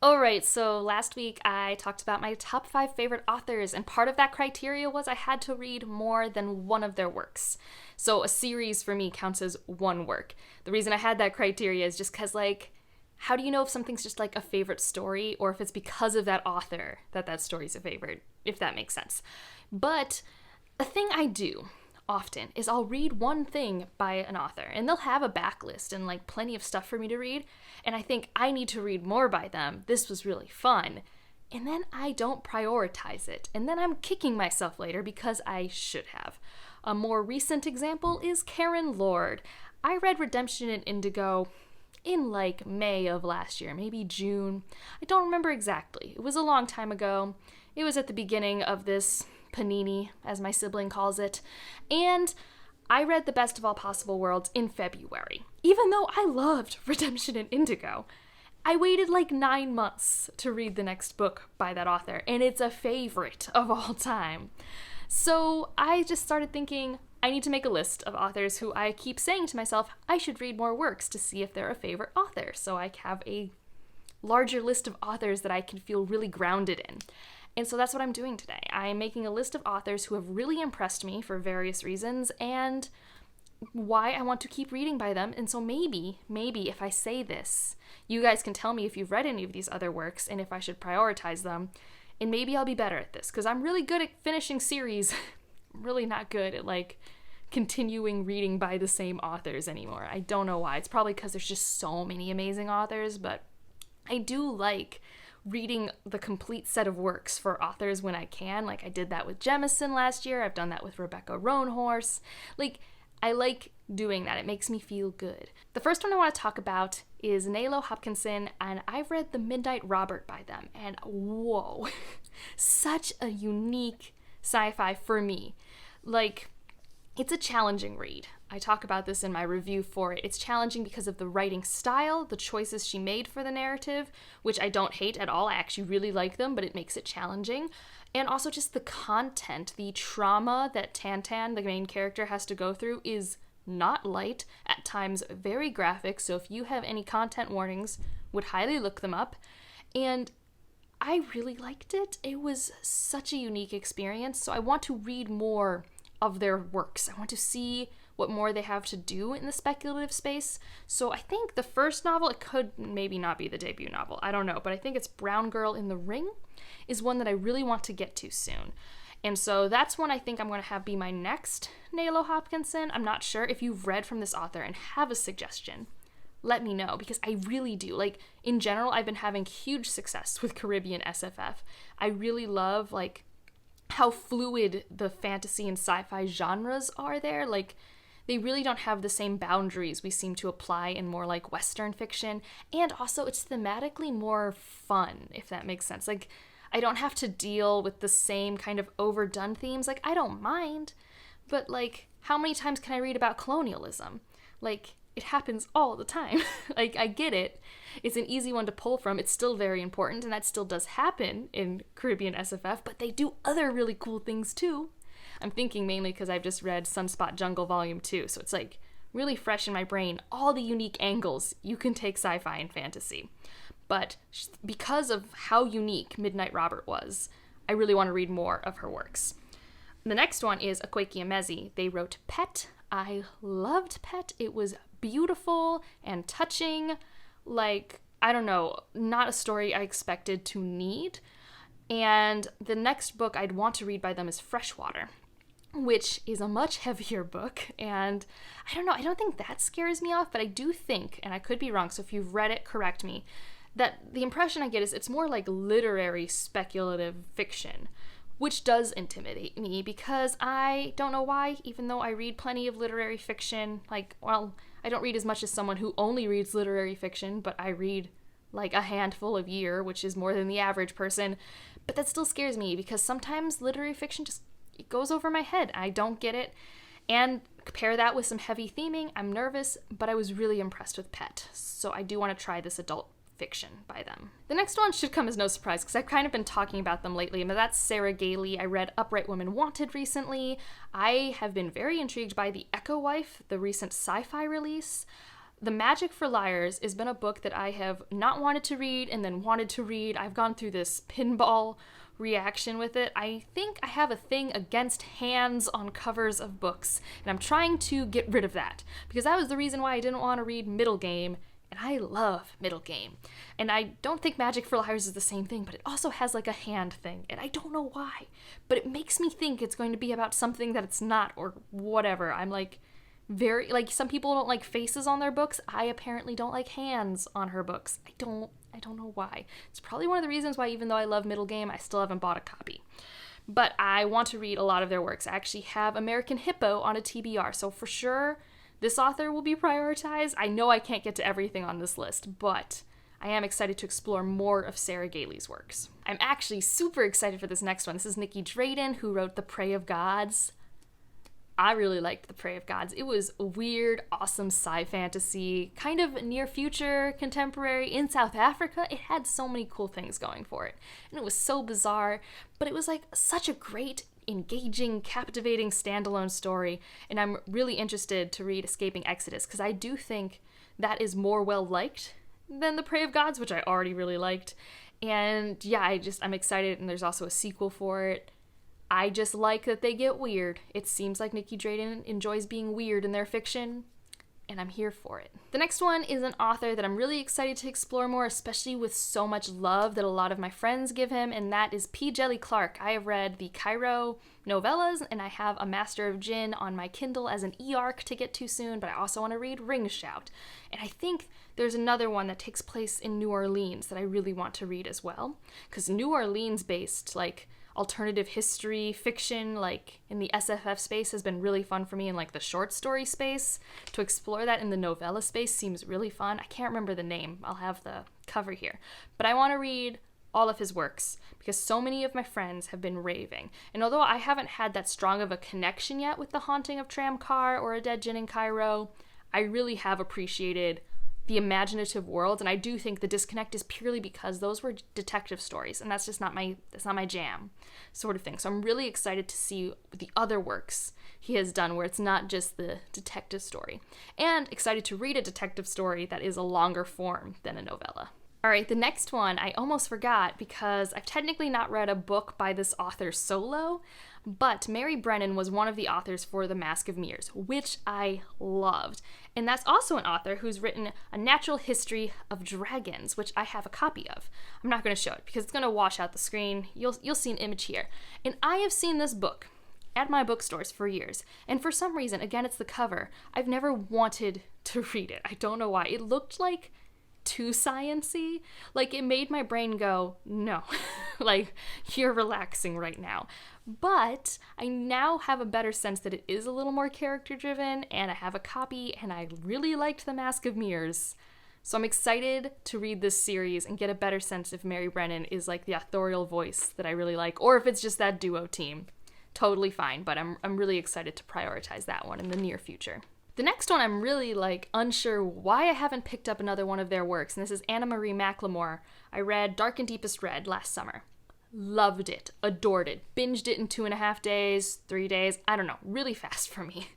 Alright, so last week I talked about my top 5 favorite authors, and part of that criteria was I had to read more than one of their works. So a series for me counts as one work. The reason I had that criteria is just because, how do you know if something's just like a favorite story or if it's because of that author that that story's a favorite, if that makes sense? But the thing I do often is I'll read one thing by an author and they'll have a backlist and plenty of stuff for me to read, and I think I need to read more by them. This was really fun. And then I don't prioritize it, and then I'm kicking myself later because I should have. A more recent example is Karen Lord. I read Redemption in Indigo in May of last year, maybe June. I don't remember exactly. It was a long time ago. It was at the beginning of this panini, as my sibling calls it, and I read The Best of All Possible Worlds in February. Even though I loved Redemption in Indigo, I waited 9 months to read the next book by that author, and it's a favorite of all time. So I just started thinking, I need to make a list of authors who I keep saying to myself, I should read more works to see if they're a favorite author, so I have a larger list of authors that I can feel really grounded in. And so that's what I'm doing today. I'm making a list of authors who have really impressed me for various reasons and why I want to keep reading by them. And so maybe if I say this, you guys can tell me if you've read any of these other works and if I should prioritize them. And maybe I'll be better at this, because I'm really good at finishing series. I'm really not good at continuing reading by the same authors anymore. I don't know why. It's probably because there's just so many amazing authors, but I do like reading the complete set of works for authors when I can. I did that with Jemison last year. I've done that with Rebecca Roanhorse. I like doing that. It makes me feel good. The first one I want to talk about is Nalo Hopkinson, and I've read The Midnight Robert by them, and whoa, such a unique sci-fi for me. It's a challenging read. I talk about this in my review for it. It's challenging because of the writing style, the choices she made for the narrative, which I don't hate at all. I actually really like them, but it makes it challenging. And also just the content, the trauma that Tantan, the main character, has to go through is not light, at times very graphic, so if you have any content warnings, would highly look them up. And I really liked it. It was such a unique experience, so I want to read more of their works. I want to see what more they have to do in the speculative space. So I think the first novel, it could maybe not be the debut novel, I don't know, but I think it's Brown Girl in the Ring is one that I really want to get to soon. And so that's one I think I'm going to have be my next Nalo Hopkinson. I'm not sure. If you've read from this author and have a suggestion, let me know, because I really do. In general, I've been having huge success with Caribbean SFF. I really love, how fluid the fantasy and sci-fi genres are there. They really don't have the same boundaries we seem to apply in more Western fiction, and also it's thematically more fun, if that makes sense. I don't have to deal with the same kind of overdone themes. I don't mind, but how many times can I read about colonialism? It happens all the time. I get it. It's an easy one to pull from. It's still very important, and that still does happen in Caribbean SFF, but they do other really cool things too. I'm thinking mainly because I've just read Sunspot Jungle Volume 2, so it's really fresh in my brain, all the unique angles you can take sci-fi and fantasy. But because of how unique Midnight Robert was, I really want to read more of her works. The next one is Akwaeke Emezi. They wrote Pet. I loved Pet. It was beautiful and touching. I don't know, not a story I expected to need. And the next book I'd want to read by them is Freshwater, which is a much heavier book, and I don't know, I don't think that scares me off, but I do think, and I could be wrong, so if you've read it, correct me, that the impression I get is it's more literary speculative fiction, which does intimidate me, because I don't know why, even though I read plenty of literary fiction, I don't read as much as someone who only reads literary fiction, but I read a handful a year, which is more than the average person, but that still scares me, because sometimes literary fiction just it goes over my head. I don't get it. And compare that with some heavy theming, I'm nervous, but I was really impressed with Pet, so I do want to try this adult fiction by them. The next one should come as no surprise, because I've kind of been talking about them lately, but that's Sarah Gailey. I read Upright Women Wanted recently. I have been very intrigued by The Echo Wife, the recent sci-fi release. The Magic for Liars has been a book that I have not wanted to read and then wanted to read. I've gone through this pinball reaction with it. I think I have a thing against hands on covers of books, and I'm trying to get rid of that, because that was the reason why I didn't want to read Middle Game, and I love Middle Game. And I don't think Magic for Liars is the same thing, but it also has like a hand thing, and I don't know why, but it makes me think it's going to be about something that it's not, or whatever. I'm like, very, like, some people don't like faces on their books. I apparently don't like hands on her books. I don't know why. It's probably one of the reasons why, even though I love Middle Game, I still haven't bought a copy. But I want to read a lot of their works. I actually have American Hippo on a TBR, so for sure this author will be prioritized. I know I can't get to everything on this list, but I am excited to explore more of Sarah Gailey's works. I'm actually super excited for this next one. This is Nikki Drayden, who wrote The Prey of Gods. I really liked The Prey of Gods. It was a weird, awesome sci-fantasy, kind of near future, contemporary, in South Africa. It had so many cool things going for it. And it was so bizarre, but it was like such a great, engaging, captivating standalone story. And I'm really interested to read Escaping Exodus, because I do think that is more well-liked than The Prey of Gods, which I already really liked. And yeah, I'm excited, and there's also a sequel for it. I just like that they get weird. It seems like Nikki Drayden enjoys being weird in their fiction, and I'm here for it. The next one is an author that I'm really excited to explore more, especially with so much love that a lot of my friends give him, and that is P. Djeli Clark. I have read the Cairo novellas, and I have A Master of Djinn on my Kindle as an e-arc to get to soon, but I also want to read Ring Shout. And I think there's another one that takes place in New Orleans that I really want to read as well, because New Orleans-based, like, alternative history fiction, like in the SFF space, has been really fun for me, and like the short story space. To explore that in the novella space seems really fun. I can't remember the name. I'll have the cover here. But I want to read all of his works because so many of my friends have been raving. And although I haven't had that strong of a connection yet with The Haunting of Tram-Car or A Dead Djinn in Cairo, I really have appreciated the imaginative world, and I do think the disconnect is purely because those were detective stories, and that's not my jam, sort of thing. So I'm really excited to see the other works he has done where it's not just the detective story, and excited to read a detective story that is a longer form than a novella. All right, the next one I almost forgot because I've technically not read a book by this author solo, but Mary Brennan was one of the authors for The Mask of Mirrors, which I loved. And that's also an author who's written A Natural History of Dragons, which I have a copy of. I'm not going to show it because it's going to wash out the screen. You'll see an image here. And I have seen this book at my bookstores for years. And for some reason, again, it's the cover, I've never wanted to read it. I don't know why. It looked like too science-y. Like, it made my brain go, no, like, you're relaxing right now. But I now have a better sense that it is a little more character-driven, and I have a copy, and I really liked The Mask of Mirrors. So I'm excited to read this series and get a better sense if Mary Brennan is like the authorial voice that I really like, or if it's just that duo team. Totally fine, but I'm really excited to prioritize that one in the near future. The next one I'm really, unsure why I haven't picked up another one of their works, and this is Anna Marie McLemore. I read Dark and Deepest Red last summer. Loved it, adored it, binged it in 2.5 days, 3 days, I don't know, really fast for me.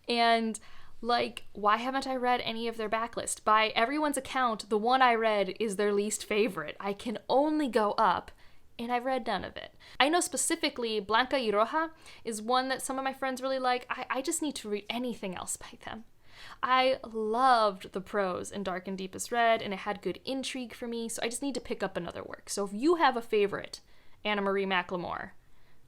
And, why haven't I read any of their backlist? By everyone's account, the one I read is their least favorite. I can only go up, and I've read none of it. I know specifically Blanca y Roja is one that some of my friends really like. I just need to read anything else by them. I loved the prose in Dark and Deepest Red, and it had good intrigue for me, so I just need to pick up another work. So if you have a favorite Anna Marie McLemore,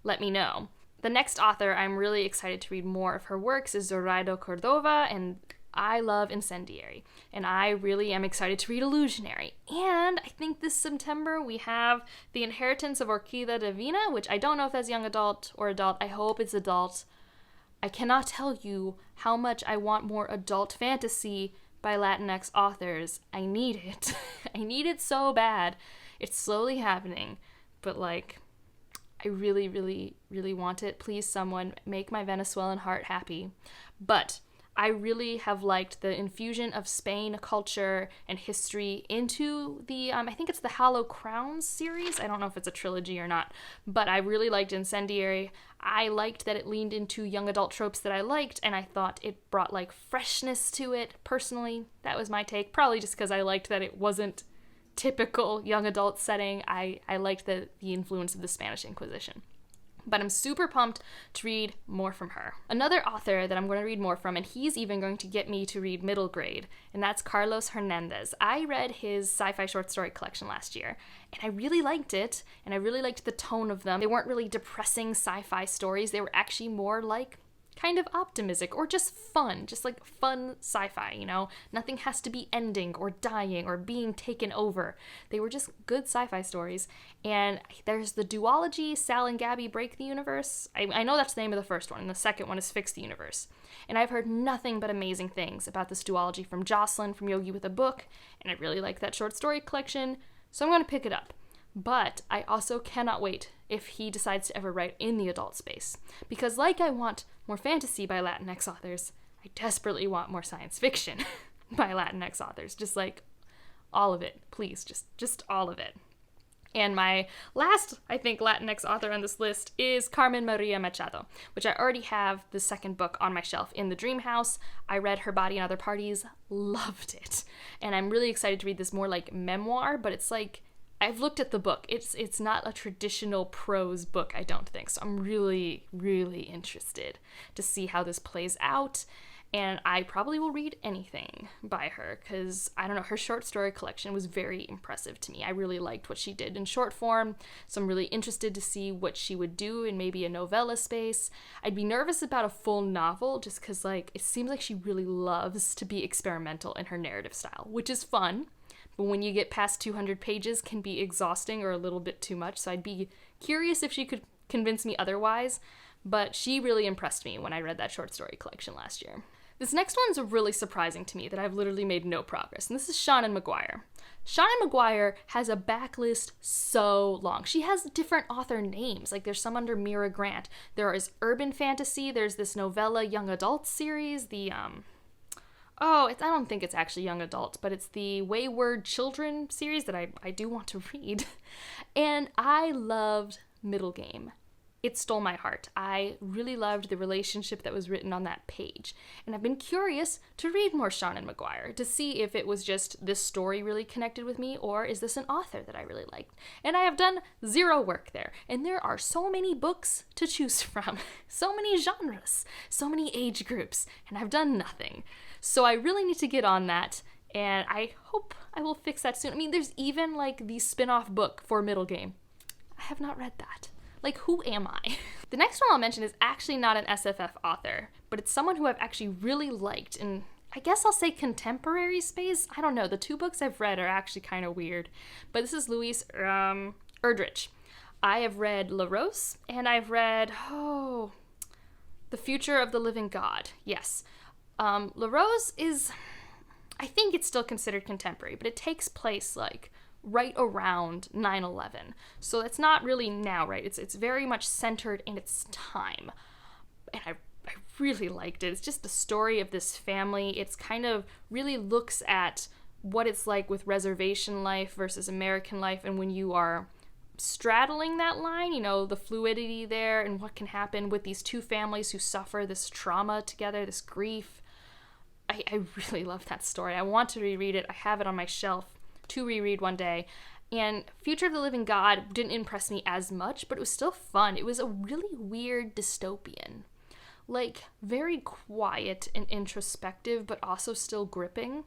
let me know. The next author I'm really excited to read more of her works is Zoraida Cordova, and I love Incendiary, and I really am excited to read Illusionary. And I think this September we have The Inheritance of Orquídea Divina, which I don't know if that's young adult or adult. I hope it's adult. I cannot tell you how much I want more adult fantasy by Latinx authors. I need it. I need it so bad. It's slowly happening, but I really, really, really want it. Please, someone, make my Venezuelan heart happy. But I really have liked the infusion of Spain culture and history into the, I think it's the Hallowed Crowns series. I don't know if it's a trilogy or not, but I really liked Incendiary. I liked that it leaned into young adult tropes that I liked, and I thought it brought like freshness to it. Personally, that was my take, probably just because I liked that it wasn't typical young adult setting. I liked the influence of the Spanish Inquisition. But I'm super pumped to read more from her. Another author that I'm going to read more from, and he's even going to get me to read middle grade, and that's Carlos Hernandez. I read his sci-fi short story collection last year, and I really liked it, and I really liked the tone of them. They weren't really depressing sci-fi stories. They were actually more like kind of optimistic or just fun, just like fun sci-fi, you know? Nothing has to be ending or dying or being taken over. They were just good sci-fi stories. And there's the duology, Sal and Gabby Break the Universe. I know that's the name of the first one, and the second one is Fix the Universe. And I've heard nothing but amazing things about this duology from Jocelyn from Yogi with a Book, and I really like that short story collection, so I'm going to pick it up. But I also cannot wait if he decides to ever write in the adult space. Because like I want more fantasy by Latinx authors, I desperately want more science fiction by Latinx authors. Just like all of it, please, just all of it. And my last, I think, Latinx author on this list is Carmen Maria Machado, which I already have the second book on my shelf in the Dream House. I read Her Body and Other Parties, loved it. And I'm really excited to read this more like memoir, but it's like, I've looked at the book. It's not a traditional prose book, I don't think. So I'm really, really interested to see how this plays out. And I probably will read anything by her because, I don't know, her short story collection was very impressive to me. I really liked what she did in short form. So I'm really interested to see what she would do in maybe a novella space. I'd be nervous about a full novel just because, like, it seems like she really loves to be experimental in her narrative style, which is fun. But when you get past 200 pages, can be exhausting or a little bit too much. So I'd be curious if she could convince me otherwise. But she really impressed me when I read that short story collection last year. This next one's really surprising to me that I've literally made no progress. And this is Seanan McGuire. Seanan McGuire has a backlist so long. She has different author names. Like there's some under Mira Grant. There is urban fantasy. There's this novella young adult series. I don't think it's actually young adult, but it's the Wayward Children series that I do want to read. And I loved Middle Game. It stole my heart. I really loved the relationship that was written on that page. And I've been curious to read more Seanan McGuire to see if it was just this story really connected with me, or is this an author that I really liked? And I have done zero work there. And there are so many books to choose from, so many genres, so many age groups, and I've done nothing. So I really need to get on that, and I hope I will fix that soon. I mean, there's even like the spin-off book for Middle Game. I have not read that. Like, who am I? The next one I'll mention is actually not an SFF author, but it's someone who I've actually really liked in, I guess I'll say contemporary space. I don't know. The two books I've read are actually kind of weird. But this is Louise Erdrich. I have read La Rose, and I've read, The Future of the Living God. Yes. La Rose is, I think it's still considered contemporary, but it takes place like right around 9/11. So it's not really now, right? It's very much centered in its time. And I really liked it. It's just the story of this family. It's kind of really looks at what it's like with reservation life versus American life, and when you are straddling that line, you know, the fluidity there and what can happen with these two families who suffer this trauma together, this grief. I really love that story. I want to reread it. I have it on my shelf to reread one day. And Future of the Living God didn't impress me as much, but it was still fun. It was a really weird dystopian. Like, very quiet and introspective, but also still gripping.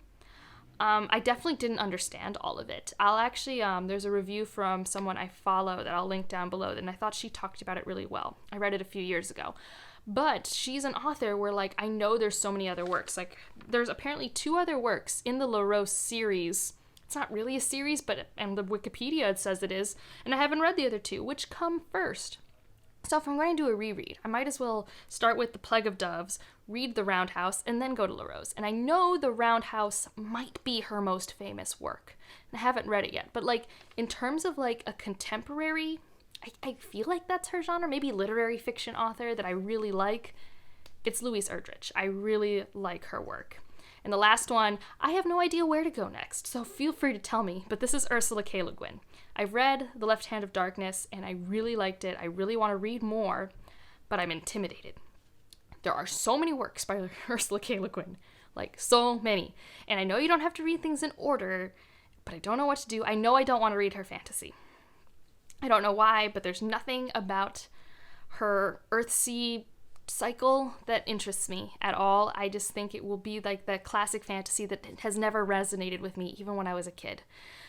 I definitely didn't understand all of it. I'll actually, there's a review from someone I follow that I'll link down below, and I thought she talked about it really well. I read it a few years ago. But she's an author where, like, I know there's so many other works. Like, there's apparently 2 other works in the La Rose series. It's not really a series, and the Wikipedia it says it is, and I haven't read the other 2. Which come first? So if I'm going to do a reread, I might as well start with The Plague of Doves, read The Roundhouse, and then go to La Rose. And I know The Roundhouse might be her most famous work. And I haven't read it yet, but like in terms of like a contemporary, I feel like that's her genre, maybe literary fiction author that I really like. it's Louise Erdrich. I really like her work. And the last one, I have no idea where to go next, so feel free to tell me, but this is Ursula K. Le Guin. I've read The Left Hand of Darkness, and I really liked it. I really want to read more, but I'm intimidated. There are so many works by Ursula K. Le Guin, like so many. And I know you don't have to read things in order, but I don't know what to do. I know I don't want to read her fantasy. I don't know why, but there's nothing about her Earthsea cycle that interests me at all. I just think it will be like the classic fantasy that has never resonated with me, even when I was a kid.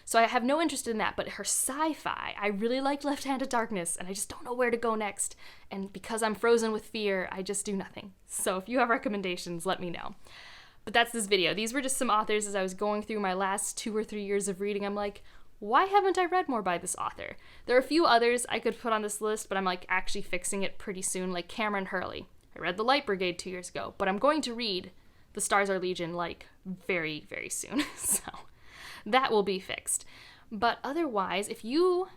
So I have no interest in that, but her sci-fi, I really liked Left Hand of Darkness, and I just don't know where to go next. And because I'm frozen with fear, I just do nothing. So if you have recommendations, let me know. But that's this video. These were just some authors as I was going through my last 2 or 3 years of reading. I'm like, why haven't I read more by this author? There are a few others I could put on this list, but I'm like actually fixing it pretty soon, like Cameron Hurley. I read The Light Brigade 2 years ago, but I'm going to read The Stars Are Legion like very, very soon. So that will be fixed. But otherwise, if you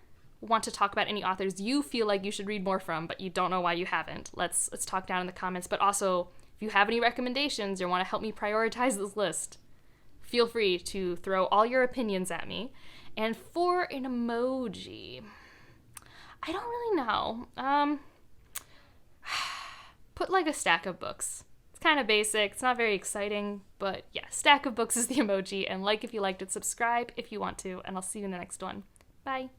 want to talk about any authors you feel like you should read more from, but you don't know why you haven't, let's talk down in the comments. But also, if you have any recommendations or want to help me prioritize this list, feel free to throw all your opinions at me. And for an emoji, I don't really know. Put like a stack of books. It's kind of basic. It's not very exciting, but yeah, stack of books is the emoji. And like if you liked it, subscribe if you want to, and I'll see you in the next one. Bye.